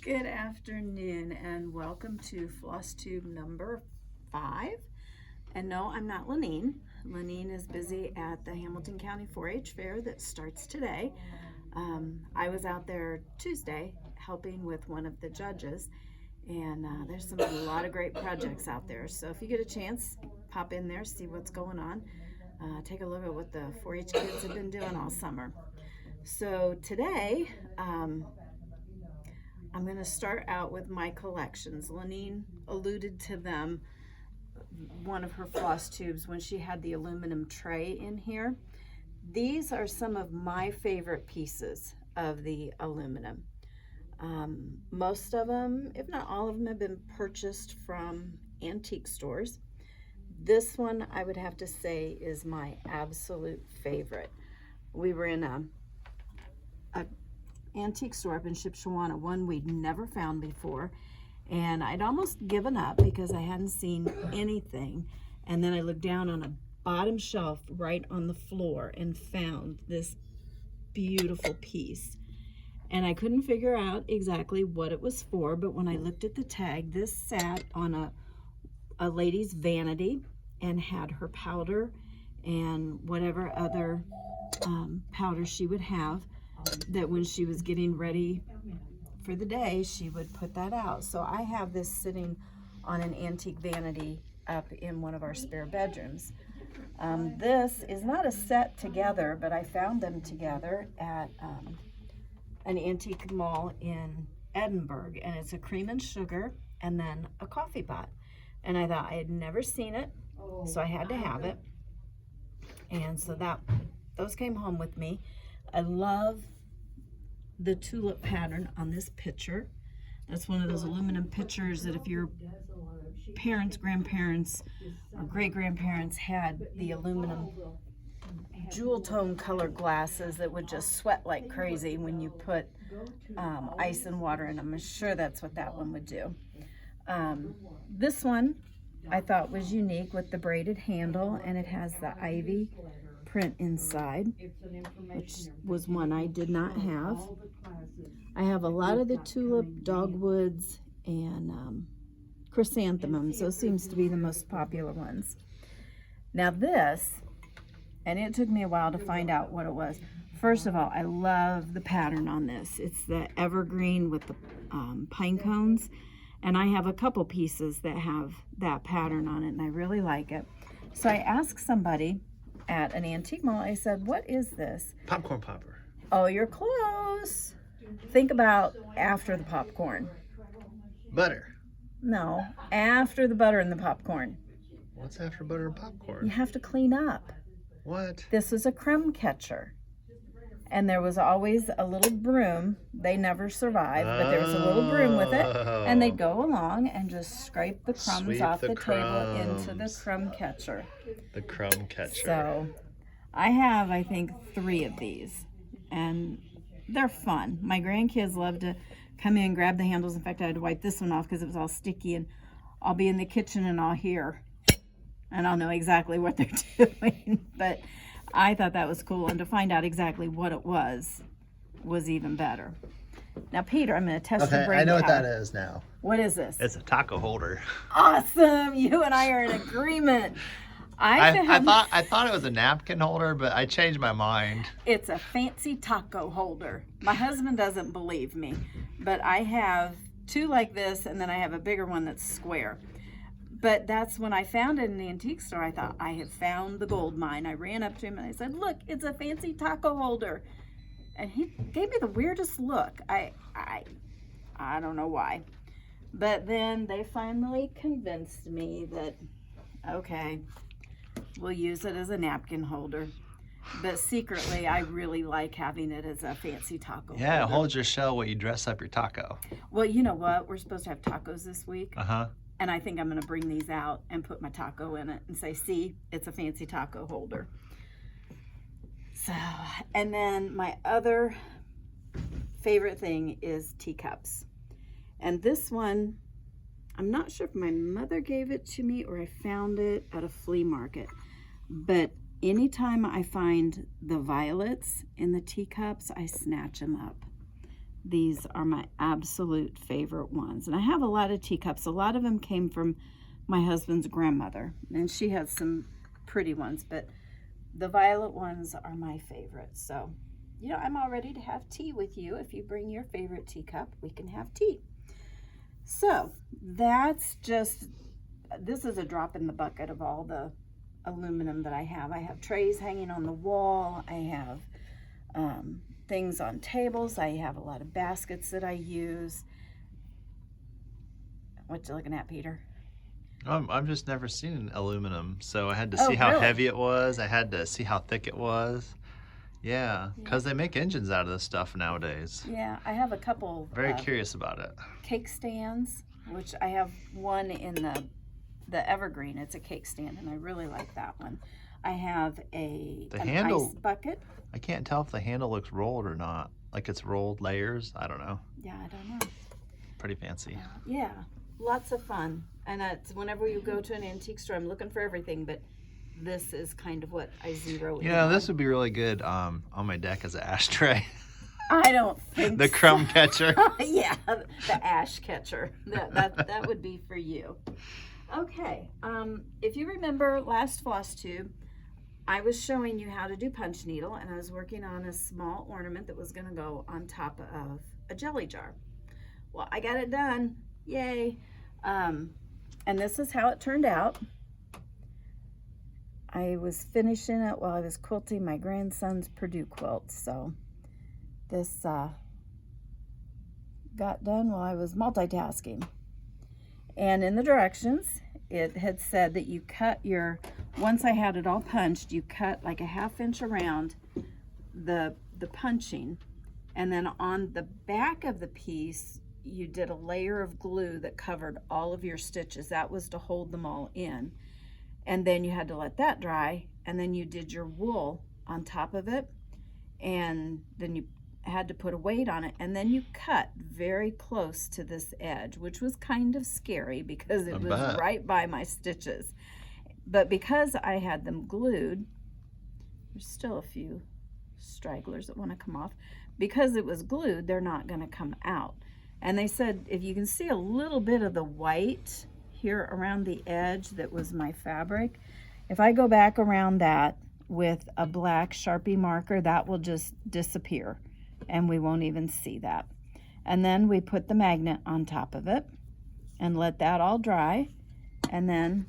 Good afternoon and welcome to Floss Tube number 5. And no, I'm not Lenine. Lenine is busy at the Hamilton County 4-H Fair that starts today. I was out there Tuesday helping with one of the judges, and there's a lot of great projects out there. So if you get a chance, pop in there, see what's going on. Take a look at what the 4-H kids have been doing all summer. So today, I'm going to start out with my collections. Lenine alluded to them, one of her floss tubes, when she had the aluminum tray in here. These are some of my favorite pieces of the aluminum. Most of them, if not all of them, have been purchased from antique stores. This one, I would have to say, is my absolute favorite. We were in a antique store up in Shipshewana, one we'd never found before, and I'd almost given up because I hadn't seen anything, and then I looked down on a bottom shelf right on the floor and found this beautiful piece, and I couldn't figure out exactly what it was for, but when I looked at the tag, this sat on a lady's vanity and had her powder and whatever other powder she would have, that when she was getting ready for the day, she would put that out. So I have this sitting on an antique vanity up in one of our spare bedrooms. This is not a set together, but I found them together at an antique mall in Edinburgh, and it's a cream and sugar and then a coffee pot. And I thought I had never seen it, so I had to have it. And so those came home with me. I love the tulip pattern on this pitcher. That's one of those aluminum pitchers that if your parents, grandparents, or great-grandparents had the aluminum jewel tone colored glasses that would just sweat like crazy when you put ice and water in them. I'm sure that's what that one would do. This one I thought was unique with the braided handle, and it has the ivy print inside, which was one I did not have. I have a lot of the tulip, dogwoods, and chrysanthemums. Those seems to be the most popular ones. Now this, and it took me a while to find out what it was. First of all, I love the pattern on this. It's the evergreen with the pine cones, and I have a couple pieces that have that pattern on it, and I really like it. So I asked somebody at an antique mall, I said, what is this? Popcorn popper. Oh, you're close. Think about after the popcorn. Butter. No, after the butter and the popcorn. What's after butter and popcorn? You have to clean up. What? This was a crumb catcher. And there was always a little broom. They never survived, but there was a little broom with it. And they'd go along and just scrape the crumbs Sweep off the the table into the crumb catcher. The crumb catcher. So I have, I think, 3 of these, and they're fun. My grandkids love to come in and grab the handles. In fact, I had to wipe this one off because it was all sticky, and I'll be in the kitchen and I'll hear, and I'll know exactly what they're doing. But I thought that was cool, and to find out exactly what it was even better. Now, Peter, I'm going to test your brain. I know what power. that is now. What is this? It's a taco holder. Awesome! You and I are in agreement. I thought it was a napkin holder, but I changed my mind. It's a fancy taco holder. My husband doesn't believe me, but I have 2 like this, and then I have a bigger one that's square. But that's when I found it in the antique store. I thought, I have found the gold mine. I ran up to him and I said, look, it's a fancy taco holder. And he gave me the weirdest look. I don't know why. But then they finally convinced me that, okay, we'll use it as a napkin holder. But secretly, I really like having it as a fancy taco holder. Yeah, it holds your shell while you dress up your taco. Well, you know what? We're supposed to have tacos this week. Uh-huh. And I think I'm going to bring these out and put my taco in it and say, see, it's a fancy taco holder. So, and then my other favorite thing is teacups. And this one, I'm not sure if my mother gave it to me or I found it at a flea market. But anytime I find the violets in the teacups, I snatch them up. These are my absolute favorite ones. And I have a lot of teacups. A lot of them came from my husband's grandmother, and she has some pretty ones, but the violet ones are my favorite. So, you know, I'm all ready to have tea with you. If you bring your favorite teacup, we can have tea. So that's just, this is a drop in the bucket of all the aluminum that I have. I have trays hanging on the wall. I have things on tables. I have a lot of baskets that I use. What you looking at, Peter? I've just never seen aluminum, so I had to see how heavy it was. I had to see how thick it was. Yeah, because they make engines out of this stuff nowadays. Yeah, I have a couple. Very curious about it. Cake stands, which I have one in the evergreen. It's a cake stand, and I really like that one. I have an ice bucket. I can't tell if the handle looks rolled or not. Like it's rolled layers. I don't know. Yeah, I don't know. Pretty fancy. Yeah, lots of fun. And it's whenever you go to an antique store, I'm looking for everything, but this is kind of what I zero in. You know, this would be really good on my deck as an ashtray. I don't think the crumb catcher. Yeah, the ash catcher. That would be for you. Okay, if you remember last Floss Tube, I was showing you how to do punch needle, and I was working on a small ornament that was going to go on top of a jelly jar. Well, I got it done. Yay. And this is how it turned out. I was finishing it while I was quilting my grandson's Purdue quilt, so this got done while I was multitasking. And in the directions, it had said that you cut once I had it all punched, you cut like a 1/2 inch around the punching, and then on the back of the piece, you did a layer of glue that covered all of your stitches. That was to hold them all in. And then you had to let that dry, and then you did your wool on top of it, and then you had to put a weight on it, and then you cut very close to this edge, which was kind of scary because it was right by my stitches. But because I had them glued, there's still a few stragglers that want to come off. Because it was glued, they're not going to come out. And they said if you can see a little bit of the white here around the edge that was my fabric, if I go back around that with a black Sharpie marker, that will just disappear and we won't even see that. And then we put the magnet on top of it and let that all dry, and then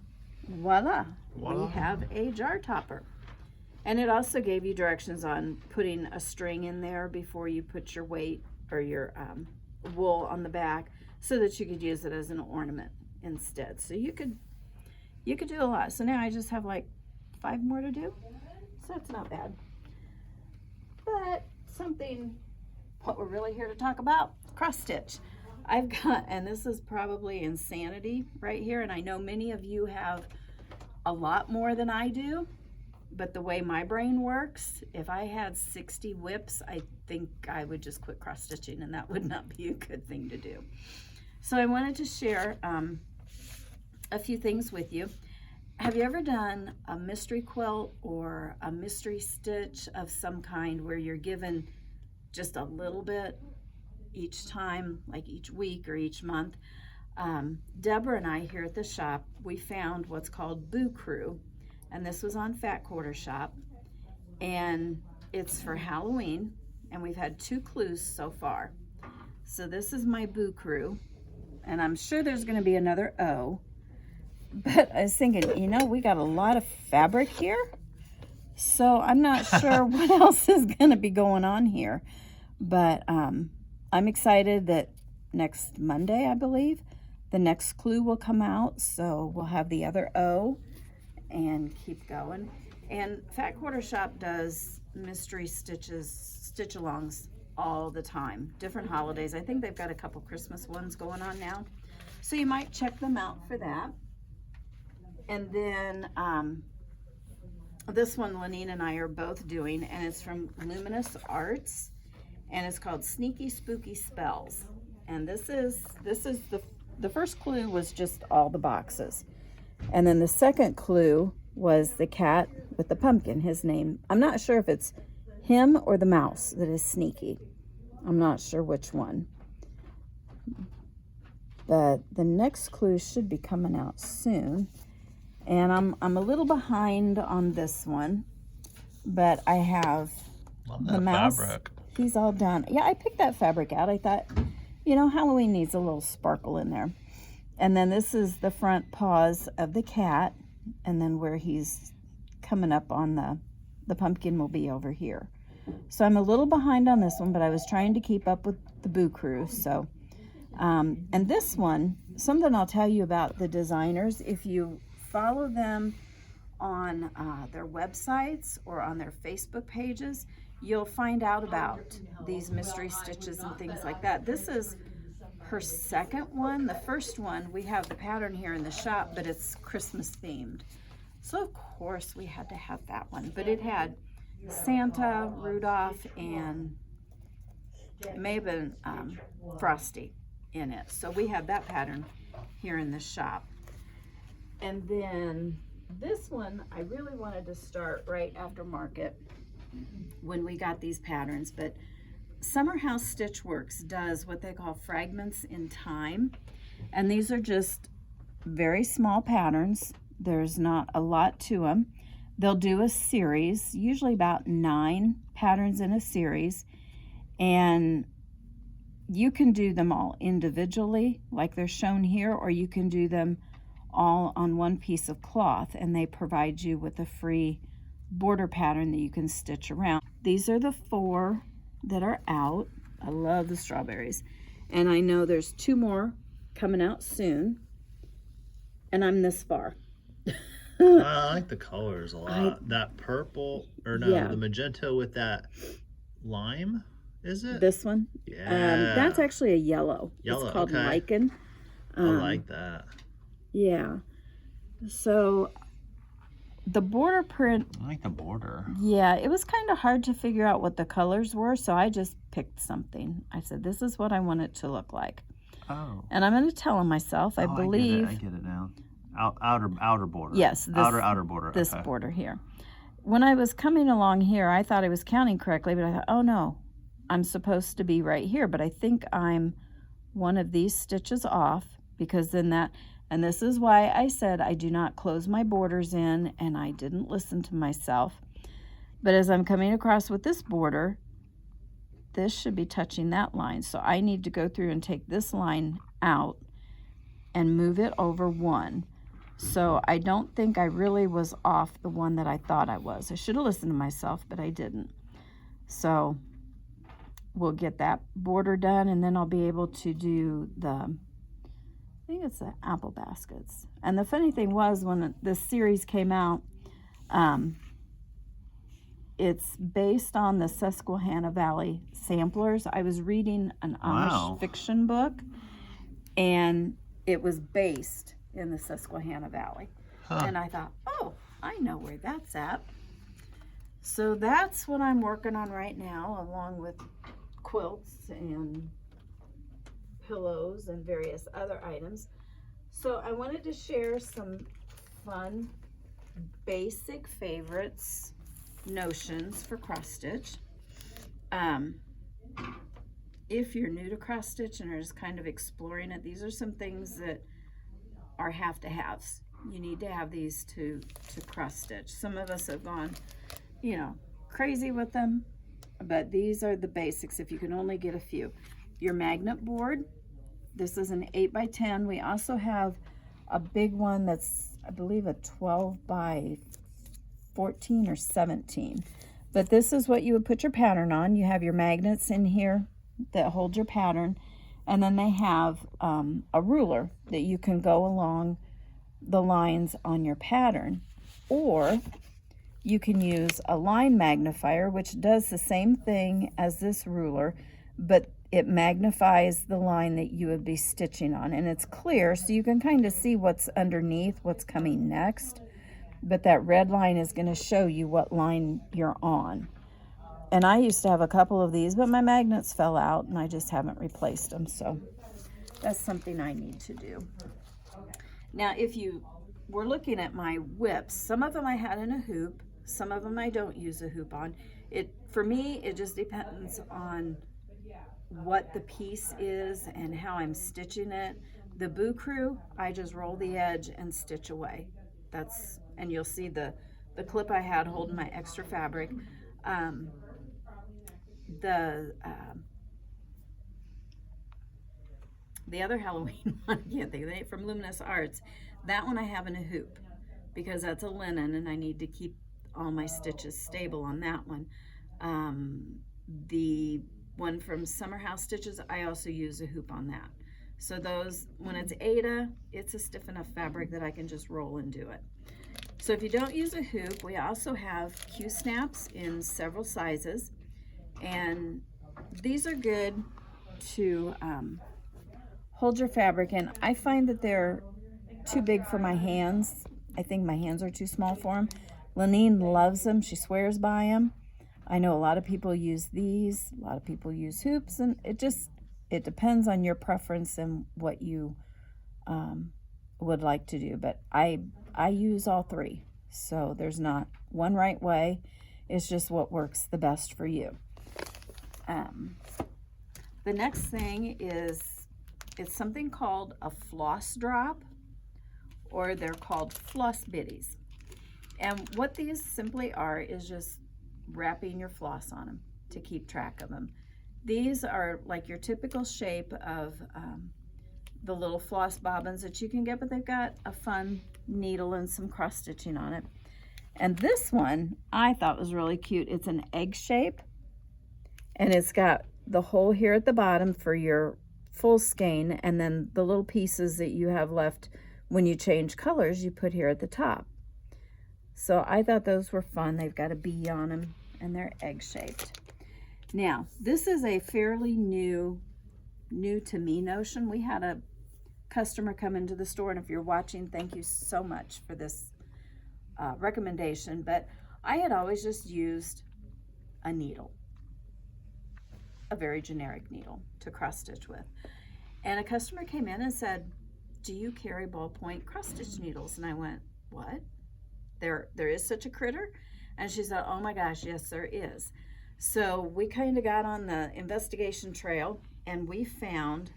voila, we have a jar topper. And it also gave you directions on putting a string in there before you put your weight or your wool on the back, so that you could use it as an ornament instead. So you could do a lot. So now I just have like 5 more to do, so it's not bad. But what we're really here to talk about, cross stitch. I've got, and this is probably insanity right here, and I know many of you have a lot more than I do, but the way my brain works, if I had 60 whips, I think I would just quit cross stitching, and that would not be a good thing to do. So I wanted to share a few things with you. Have you ever done a mystery quilt or a mystery stitch of some kind where you're given just a little bit each time, like each week or each month? Deborah and I here at the shop, we found what's called Boo Crew, and this was on Fat Quarter Shop, and it's for Halloween, and we've had 2 clues so far. So this is my Boo Crew, and I'm sure there's going to be another O, but I was thinking, you know, we got a lot of fabric here, so I'm not sure what else is going to be going on here, but I'm excited that next Monday, I believe, the next clue will come out, so we'll have the other O and keep going. And Fat Quarter Shop does mystery stitch-alongs all the time, different holidays. I think they've got a couple Christmas ones going on now, so you might check them out for that. And then this one Lenine and I are both doing, and it's from Luminous Arts, and it's called Sneaky Spooky Spells. And this is the first clue was just all the boxes. And then the second clue was the cat with the pumpkin, his name. I'm not sure if it's him or the mouse that is sneaky. I'm not sure which one. But the next clue should be coming out soon. And I'm a little behind on this one, but I have the mouse. Fabric. He's all done. Yeah, I picked that fabric out. I thought, you know, Halloween needs a little sparkle in there. And then this is the front paws of the cat, and then where he's coming up on the pumpkin will be over here. So I'm a little behind on this one, but I was trying to keep up with the Boo Crew. So, and this one, something I'll tell you about the designers, if you follow them on their websites or on their Facebook pages, you'll find out about these mystery stitches and things like that. This is her second one. The first one, we have the pattern here in the shop, but it's Christmas themed. So of course we had to have that one, but it had Santa, Rudolph, and it may have been Frosty in it. So we have that pattern here in the shop. And then this one, I really wanted to start right after market when we got these patterns, but Summer House Stitch Works does what they call fragments in time. And these are just very small patterns. There's not a lot to them. They'll do a series, usually about 9 patterns in a series. And you can do them all individually, like they're shown here, or you can do them all on one piece of cloth, and they provide you with a free border pattern that you can stitch around. These are the 4 that are out. I love the strawberries. And I know there's 2 more coming out soon. And I'm this far. I like the colors a lot. That purple, or no, yeah. The magenta with that lime, is it? This one? Yeah. That's actually a yellow. Yellow, it's called okay. lichen. I like that. Yeah. So the border print. I like the border. Yeah, it was kind of hard to figure out what the colors were, so I just picked something. I said, this is what I want it to look like. Oh. And I'm going to tell myself, I believe. I get it now. Outer border. Yes. This, outer border. This okay. border here. When I was coming along here, I thought I was counting correctly, but I thought, oh no, I'm supposed to be right here. But I think I'm one of these stitches off, because then that, and this is why I said I do not close my borders in, and I didn't listen to myself. But as I'm coming across with this border, this should be touching that line. So I need to go through and take this line out and move it over 1. So I don't think I really was off the one that I thought I was. I should have listened to myself, but I didn't. So we'll get that border done, and then I'll be able to do the, I think it's the apple baskets. And the funny thing was, when this series came out, it's based on the Susquehanna Valley samplers. I was reading an Amish fiction book, and it was based in the Susquehanna Valley. And I thought, oh, I know where that's at. So that's what I'm working on right now, along with quilts and pillows and various other items. So I wanted to share some fun, basic favorites, notions for cross stitch. If you're new to cross stitch and are just kind of exploring it, these are some things that are have-to-haves. You need to have these to cross stitch. Some of us have gone, you know, crazy with them, but these are the basics if you can only get a few. Your magnet board. This is an 8x10. We also have a big one that's, I believe, a 12 by 14 or 17. But this is what you would put your pattern on. You have your magnets in here that hold your pattern, and then they have a ruler that you can go along the lines on your pattern, or you can use a line magnifier, which does the same thing as this ruler, but it magnifies the line that you would be stitching on, and it's clear, so you can kind of see what's underneath, what's coming next. But that red line is going to show you what line you're on. And I used to have a couple of these, but my magnets fell out and I just haven't replaced them. So that's something I need to do. Now, if you were looking at my whips, some of them I had in a hoop, some of them I don't use a hoop on. For me, it just depends on what the piece is and how I'm stitching it. The Boo Crew, I just roll the edge and stitch away. And you'll see the clip I had holding my extra fabric. The other Halloween one, I can't think of the name, from Luminous Arts, that one I have in a hoop because that's a linen and I need to keep all my stitches stable on that one. The one from Summer House Stitches, I also use a hoop on that. So those, when it's Aida, it's a stiff enough fabric that I can just roll and do it. So if you don't use a hoop, we also have Q-snaps in several sizes, and these are good to hold your fabric in. I find that they're too big for my hands. I think my hands are too small for them. Lenine loves them. She swears by them. I know a lot of people use these. A lot of people use hoops, and it depends on your preference and what you would like to do. But I use all three. So there's not one right way. It's just what works the best for you. The next thing is, it's something called a floss drop, or they're called floss bitties. And what these simply are is just wrapping your floss on them to keep track of them. These are like your typical shape of the little floss bobbins that you can get, but they've got a fun needle and some cross stitching on it. And this one I thought was really cute. It's an egg shape, and it's got the hole here at the bottom for your full skein, and then the little pieces that you have left when you change colors you put here at the top. So I thought those were fun. They've got a bee on them and they're egg shaped. Now this is a fairly new to me notion. We had a customer come into the store, and if you're watching, thank you so much for this recommendation, but I had always just used a needle, a very generic needle to cross stitch with. And a customer came in and said, "Do you carry ballpoint cross stitch needles?" And I went, "What? There is such a critter?" And she said, "Oh my gosh, yes, there is." So we kind of got on the investigation trail, and we found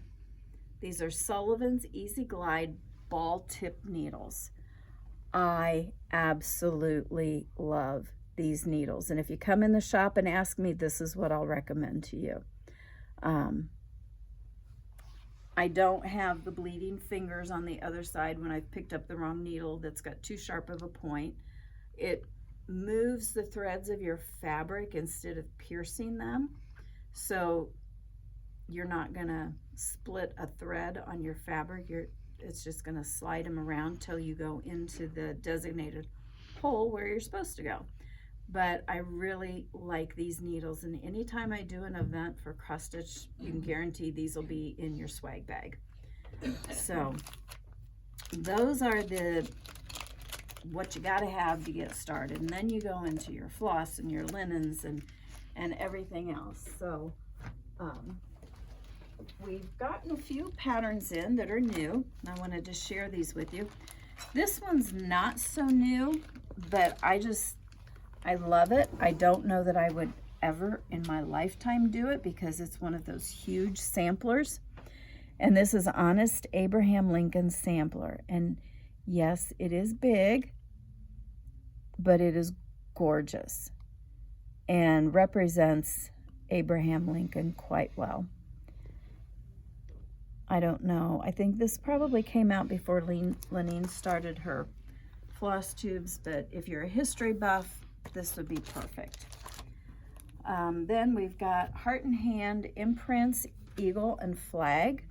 these are Sullivan's Easy Glide ball tip needles. I absolutely love these needles, and if you come in the shop and ask me, this is what I'll recommend to you. I don't have the bleeding fingers on the other side when I've picked up the wrong needle that's got too sharp of a point. It moves the threads of your fabric instead of piercing them, so you're not gonna split a thread on your fabric. It's just gonna slide them around till you go into the designated hole where you're supposed to go. But I really like these needles, and anytime I do an event for cross stitch, you can guarantee these will be in your swag bag. So those are what you got to have to get started, and then you go into your floss and your linens and everything else. So we've gotten a few patterns in that are new, and I wanted to share these with you. This one's not so new, but I love it. I don't know that I would ever in my lifetime do it because it's one of those huge samplers. And this is Honest Abraham Lincoln Sampler. And yes, it is big, but it is gorgeous and represents Abraham Lincoln quite well. I don't know. I think this probably came out before Lenine started her floss tubes, but if you're a history buff, this would be perfect. Then we've got Heart and Hand Imprints, Eagle and Flag,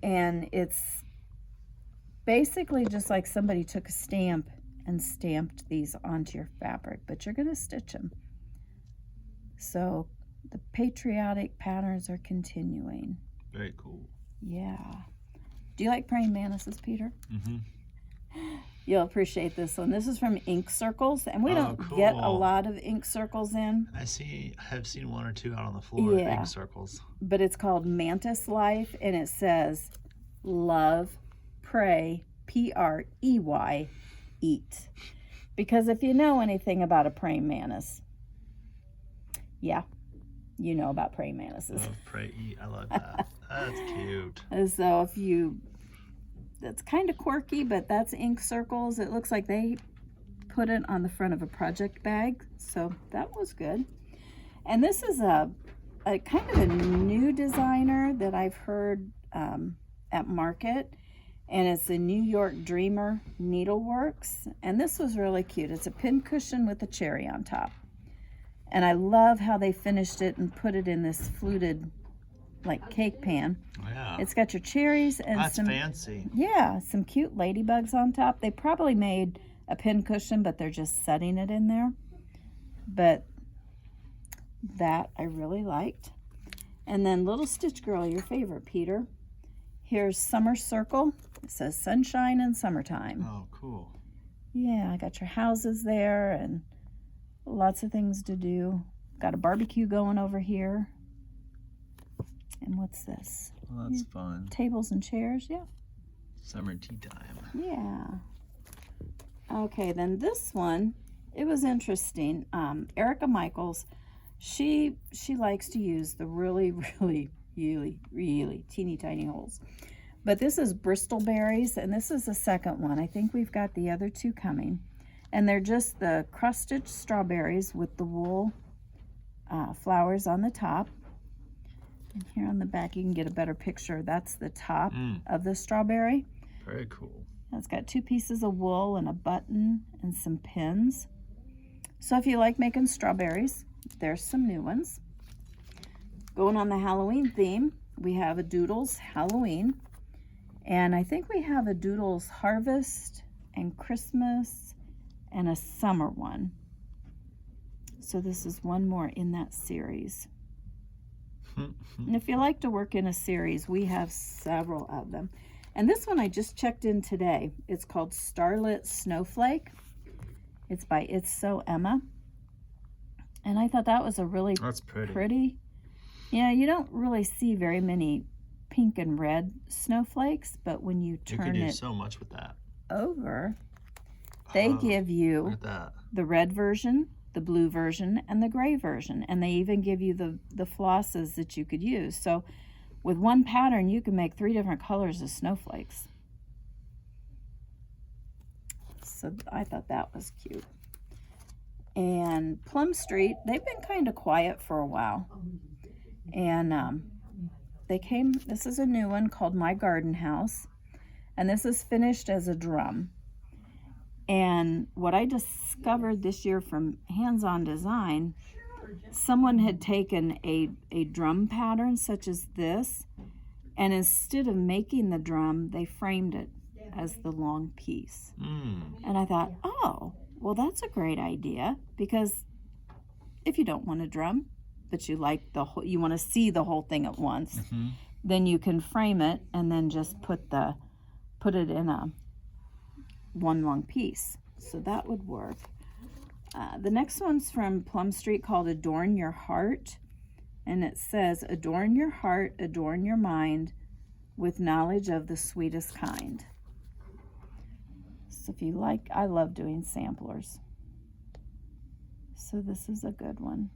and it's basically just like somebody took a stamp and stamped these onto your fabric, but you're going to stitch them. So the patriotic patterns are continuing. Very cool. Yeah. Do you like praying mantises, Peter? Mm-hmm. You'll appreciate this one. This is from Ink Circles, and we don't cool. get a lot of ink circles in. I have seen one or two out on the floor. Yeah. Ink circles. But it's called Mantis Life, and it says, love, pray, P-R-E-Y, eat. Because if you know anything about a praying mantis, yeah, you know about praying mantises. Oh, pray eat. I love that. That's cute. And so if you, that's kind of quirky, but that's ink circles. It looks like they put it on the front of a project bag, so that was good. And this is a kind of a new designer that I've heard at market, and it's the New York Dreamer Needleworks, and this was really cute. It's a pin cushion with a cherry on top, and I love how they finished it and put it in this fluted like cake pan. Yeah, it's got your cherries and that's some fancy. Yeah, some cute ladybugs on top. They probably made a pin cushion, but they're just setting it in there. But that I really liked. And then Little Stitch Girl, your favorite, Peter. Here's Summer Circle. It says sunshine and summertime. Oh, cool. Yeah, I got your houses there and lots of things to do. Got a barbecue going over here. And what's this? Well, that's fun. Tables and chairs, yeah. Summer tea time. Yeah. Okay, then this one, it was interesting. Erica Michaels, she likes to use the really teeny tiny holes. But this is Bristol berries, and this is the second one. I think we've got the other two coming. And they're just the cross-stitch strawberries with the wool flowers on the top. And here on the back, you can get a better picture. That's the top of the strawberry. Very cool. It's got 2 pieces of wool and a button and some pins. So if you like making strawberries, there's some new ones. Going on the Halloween theme, we have a Doodles Halloween. And I think we have a Doodles Harvest and Christmas and a summer one. So this is one more in that series. And if you like to work in a series, we have several of them. And this one I just checked in today. It's called Starlit Snowflake. It's by It's So Emma. And I thought that was a really That's pretty. Yeah, you don't really see very many pink and red snowflakes, but when you turn do it so much with that over, they give you look at that. the red version, the blue version, and the gray version. And they even give you the flosses that you could use. So with one pattern, you can make 3 different colors of snowflakes. So I thought that was cute. And Plum Street, they've been kind of quiet for a while. And this is a new one called My Garden House. And this is finished as a drum. And what I discovered this year from Hands-On Design, someone had taken a drum pattern such as this, and instead of making the drum, they framed it as the long piece. And I thought, oh, well, that's a great idea, because if you don't want a drum, but you like you want to see the whole thing at once, then you can frame it and then just put it in a one long piece. So that would work. The next one's from Plum Street called Adorn Your Heart. And it says, adorn your heart, adorn your mind with knowledge of the sweetest kind. So if you like, I love doing samplers. So this is a good one.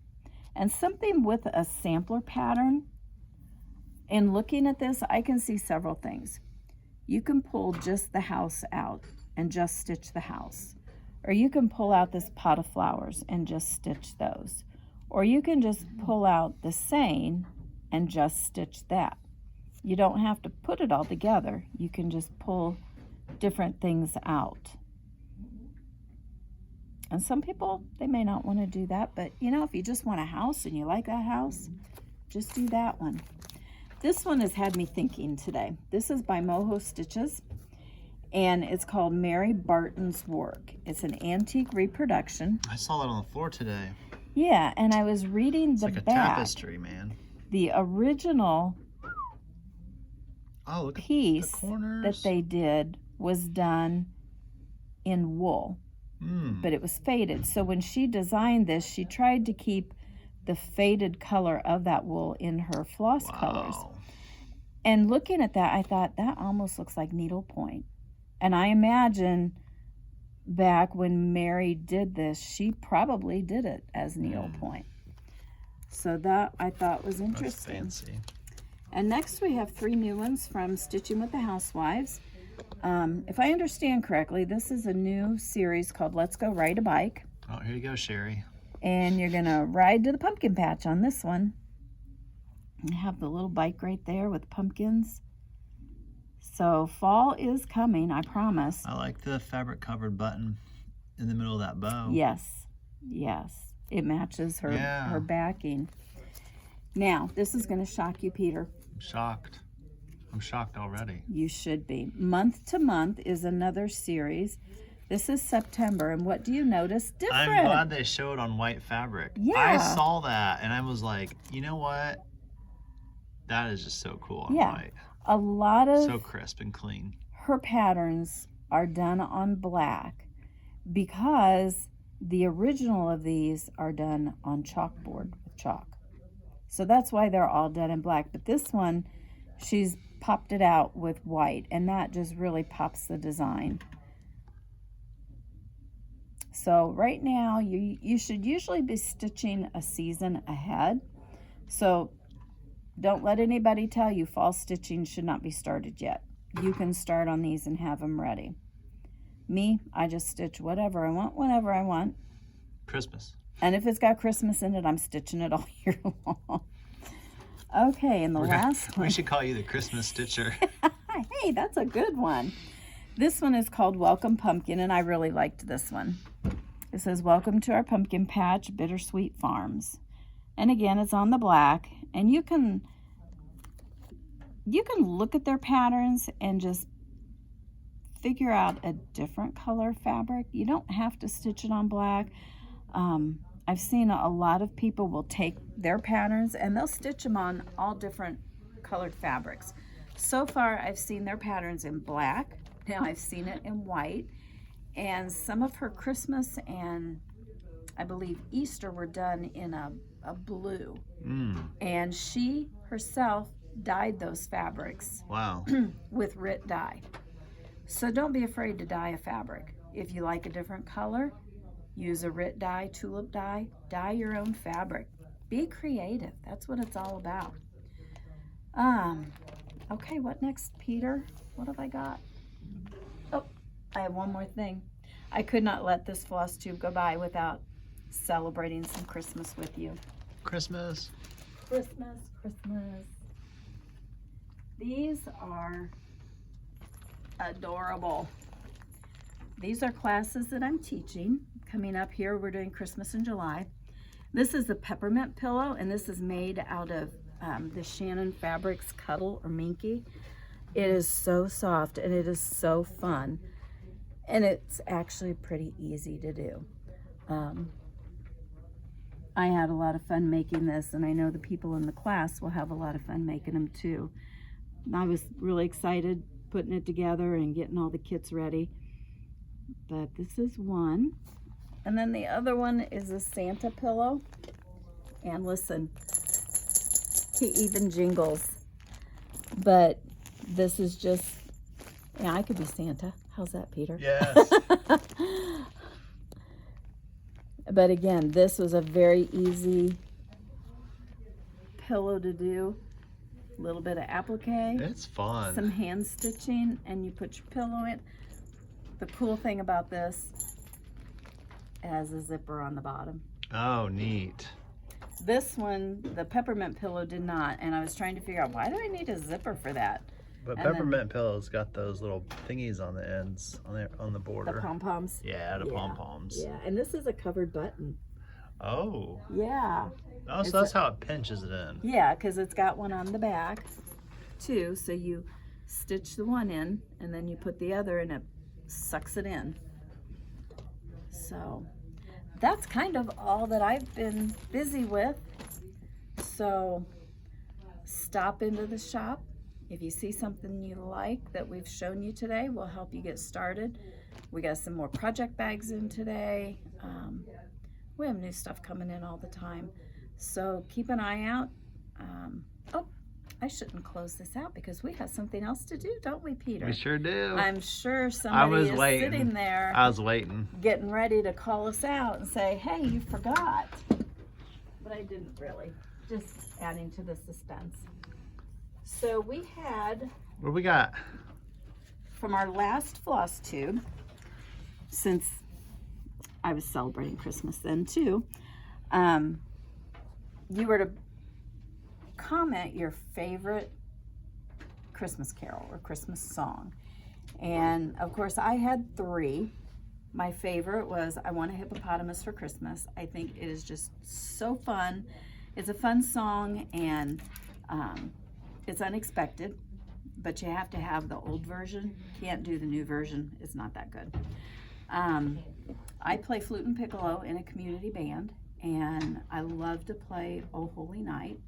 And something with a sampler pattern, in looking at this, I can see several things. You can pull just the house out and just stitch the house. Or you can pull out this pot of flowers and just stitch those. Or you can just pull out the saying and just stitch that. You don't have to put it all together. You can just pull different things out. And some people, they may not want to do that, but if you just want a house and you like that house, just do that one. This one has had me thinking today. This is by Moho Stitches, and it's called Mary Barton's Work. It's an antique reproduction. I saw that on the floor today. Yeah, and I was reading the like a back. tapestry, man. The original look piece at the corners. that they did was done in wool, but it was faded. So when she designed this, she tried to keep the faded color of that wool in her floss colors. And looking at that, I thought that almost looks like needlepoint. And I imagine back when Mary did this, she probably did it as needlepoint. So that I thought was That's interesting. fancy. And next we have 3 new ones from Stitching with the Housewives. If I understand correctly, this is a new series called Let's Go Ride a Bike. Oh, here you go, Sherry. And you're gonna ride to the pumpkin patch on this one. I have the little bike right there with pumpkins. So fall is coming, I promise. I like the fabric covered button in the middle of that bow. Yes, yes. It matches her, Yeah. her backing. Now, this is gonna shock you, Peter. I'm shocked. I'm shocked already. You should be. Month to Month is another series. This is September, and what do you notice different? I'm glad they showed on white fabric. Yeah. I saw that and I was like, you know what? That is just so cool on Yeah. white. A lot of So crisp and clean. her patterns are done on black because the original of these are done on chalkboard with chalk. So that's why they're all done in black. But this one, she's popped it out with white, and that just really pops the design. So right now, you should usually be stitching a season ahead. So don't let anybody tell you fall stitching should not be started yet. You can start on these and have them ready. Me, I just stitch whatever I want, whenever I want. Christmas. And if it's got Christmas in it, I'm stitching it all year long. Okay, and the last one. We should call you the Christmas Stitcher. Hey, that's a good one. This one is called Welcome Pumpkin, and I really liked this one. It says, Welcome to our pumpkin patch, Bittersweet Farms. And again, it's on the black, and you can look at their patterns and just figure out a different color fabric. You don't have to stitch it on black. I've seen a lot of people will take their patterns and they'll stitch them on all different colored fabrics. So far, I've seen their patterns in black. Now I've seen it in white. And some of her Christmas and I believe Easter were done in a blue. And she herself dyed those fabrics. Wow. With Rit dye. So don't be afraid to dye a fabric. If you like a different color, use a Rit dye, tulip dye, dye your own fabric. Be creative. That's what it's all about. Okay, what next, Peter? What have I got? Oh, I have one more thing. I could not let this floss tube go by without celebrating some Christmas with you. Christmas. Christmas, Christmas. These are adorable. These are classes that I'm teaching. Coming up here, we're doing Christmas in July. This is a peppermint pillow, and this is made out of the Shannon Fabrics Cuddle or Minky. It is so soft, and it is so fun. And it's actually pretty easy to do. I had a lot of fun making this, and I know the people in the class will have a lot of fun making them too. I was really excited putting it together and getting all the kits ready. But this is one. And then the other one is a Santa pillow. And listen, he even jingles. But this is just, yeah, I could be Santa. How's that, Peter? Yes. But again, this was a very easy pillow to do. A little bit of applique. It's fun. Some hand stitching, and you put your pillow in. The cool thing about this, it has a zipper on the bottom. Oh, neat. This one, the peppermint pillow did not, and I was trying to figure out, why do I need a zipper for that? But And peppermint pillows got those little thingies on the ends, on the border. The pom-poms? Yeah, the pom-poms. Yeah, and this is a covered button. Oh. Yeah. Oh, so that's how it pinches it in. Yeah, because it's got one on the back, too. So you stitch the one in, and then you put the other, and it sucks it in. So that's kind of all that I've been busy with. So stop into the shop. If you see something you like that we've shown you today, we'll help you get started. We got some more project bags in today. We have new stuff coming in all the time. So keep an eye out. Oh, I shouldn't close this out because we have something else to do, don't we, Peter? We sure do. I'm sure somebody is sitting there I was waiting. getting ready to call us out and say, hey, you forgot. but I didn't really. Just adding to the suspense. So we had, What we got? from our last Floss Tube, since I was celebrating Christmas then too, you were to comment your favorite Christmas carol or Christmas song. And of course I had 3. My favorite was I Want a Hippopotamus for Christmas. I think it is just so fun. It's a fun song, and it's unexpected, but you have to have the old version. Can't do the new version. It's not that good. I play flute and piccolo in a community band, and I love to play Oh Holy Night.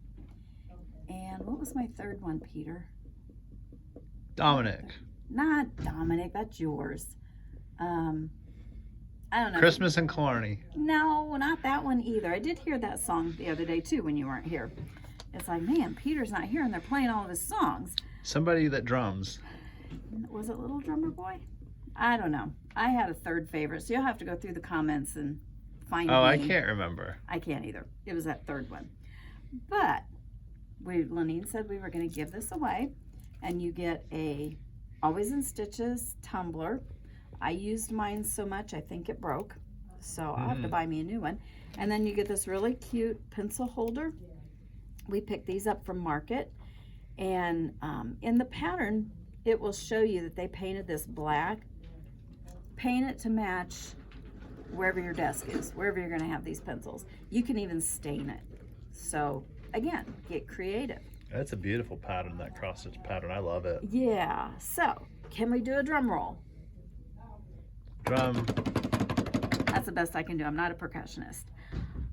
And what was my third one, Peter? Dominic. Not Dominic, that's yours. I don't know. Christmas in Killarney. No, not that one either. I did hear that song the other day too when you weren't here. It's like, man, Peter's not here and they're playing all of his songs. Somebody that drums. Was it Little Drummer Boy? I don't know. I had a third favorite, so you'll have to go through the comments and find Oh, me. I can't remember. I can't either. It was that third one. But Lenine said we were going to give this away, and you get a Always in Stitches tumbler. I used mine so much I think it broke, so I'll have to buy me a new one. And then you get this really cute pencil holder. We picked these up from Market, and in the pattern it will show you that they painted this black. Paint it to match wherever your desk is, wherever you're going to have these pencils. You can even stain it. So again, get creative. That's a beautiful pattern, that cross stitch pattern. I love it. Yeah, so can we do a drum roll? Drum. That's the best I can do. I'm not a percussionist.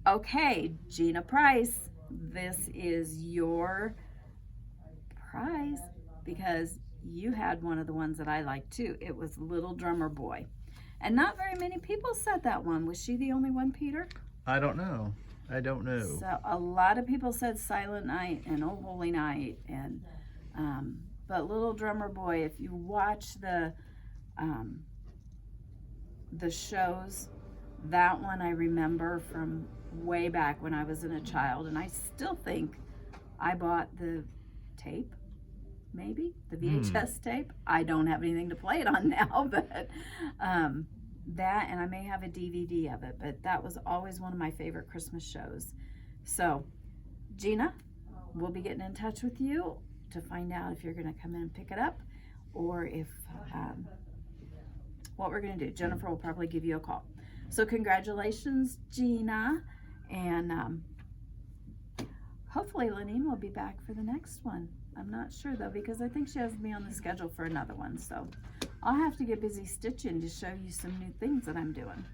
Okay, Gina Price, this is your prize because you had one of the ones that I liked too. It was Little Drummer Boy. And not very many people said that one. Was she the only one, Peter? I don't know. I don't know. So a lot of people said Silent Night and Oh Holy Night, and but Little Drummer Boy, if you watch the shows, that one I remember from way back when I was a child, and I still think I bought the tape, maybe the VHS tape. I don't have anything to play it on now, but that, and I may have a DVD of it, but that was always one of my favorite Christmas shows. So Gina, we'll be getting in touch with you to find out if you're going to come in and pick it up, or if what we're going to do. Jennifer will probably give you a call. So congratulations, Gina, and hopefully Lenine will be back for the next one. I'm not sure though, because I think she has me on the schedule for another one, so I'll have to get busy stitching to show you some new things that I'm doing.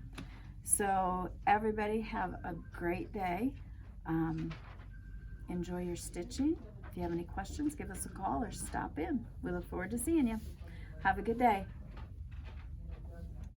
So everybody have a great day. Enjoy your stitching. If you have any questions, give us a call or stop in. We look forward to seeing you. Have a good day.